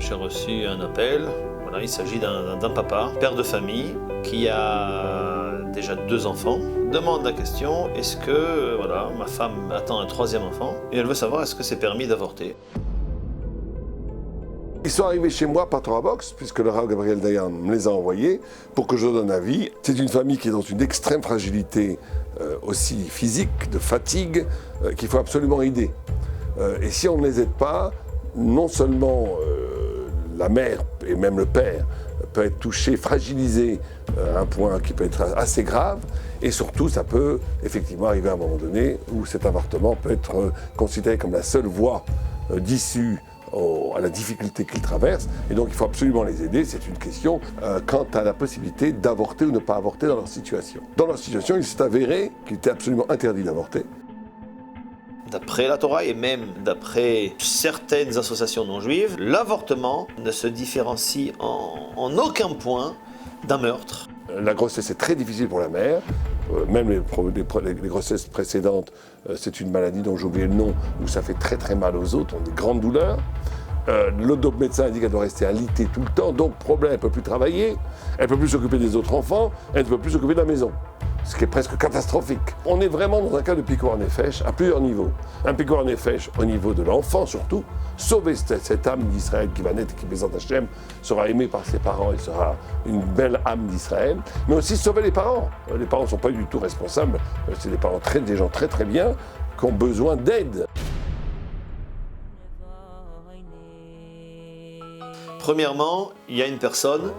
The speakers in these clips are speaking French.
j'ai reçu un appel. Voilà, il s'agit d'un papa, père de famille, qui a déjà 2 enfants. Demande la question, est-ce que voilà, ma femme attend un 3e enfant et elle veut savoir est-ce que c'est permis d'avorter. Ils sont arrivés chez moi par Torah Box, puisque le Rav Gabriel Dayan me les a envoyés pour que je donne un avis. C'est une famille qui est dans une extrême fragilité aussi physique, de fatigue, qu'il faut absolument aider. Et si on ne les aide pas, non seulement la mère et même le père peut être touché, fragilisé à un point qui peut être assez grave, et surtout ça peut effectivement arriver à un moment donné où cet avortement peut être considéré comme la seule voie d'issue à la difficulté qu'ils traversent, et donc il faut absolument les aider. C'est une question quant à la possibilité d'avorter ou ne pas avorter dans leur situation. Dans leur situation, il s'est avéré qu'il était absolument interdit d'avorter. D'après la Torah et même d'après certaines associations non juives, l'avortement ne se différencie en aucun point d'un meurtre. La grossesse est très difficile pour la mère, même les grossesses précédentes, c'est une maladie dont j'ai oublié le nom, où ça fait très très mal aux autres, on a des grandes douleurs. L'autre médecin dit qu'elle doit rester alitée tout le temps, donc problème, elle ne peut plus travailler, elle ne peut plus s'occuper des autres enfants, elle ne peut plus s'occuper de la maison. Ce qui est presque catastrophique. On est vraiment dans un cas de pikuar nefesh à plusieurs niveaux. Un pikuar nefesh au niveau de l'enfant surtout, sauver cette âme d'Israël qui va naître, qui Bézat Hashem sera aimée par ses parents et sera une belle âme d'Israël, mais aussi sauver les parents. Les parents ne sont pas du tout responsables, c'est des parents des gens très très bien qui ont besoin d'aide. Premièrement, il y a une personne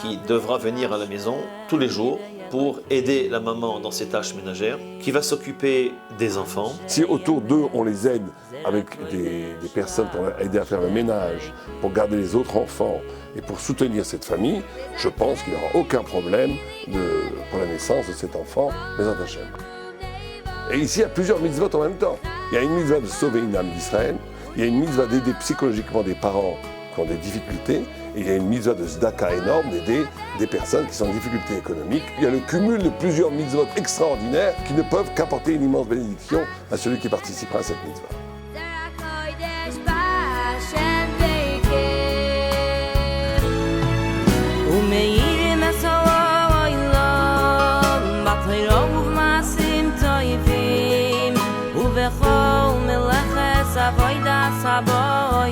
qui devra venir à la maison tous les jours pour aider la maman dans ses tâches ménagères, qui va s'occuper des enfants. Si autour d'eux, on les aide avec des personnes pour aider à faire le ménage, pour garder les autres enfants et pour soutenir cette famille, je pense qu'il n'y aura aucun problème pour la naissance de cet enfant, Bézat Hashem. Et ici, il y a plusieurs mitzvot en même temps. Il y a une mitzvah de sauver une âme d'Israël, il y a une mitzvah d'aider psychologiquement des parents qui ont des difficultés, et il y a une mitzvah de tzedaka énorme d'aider des personnes qui sont en difficulté économique. Il y a le cumul de plusieurs mitzvot extraordinaires qui ne peuvent qu'apporter une immense bénédiction à celui qui participera à cette mitzvah. Avoida saboire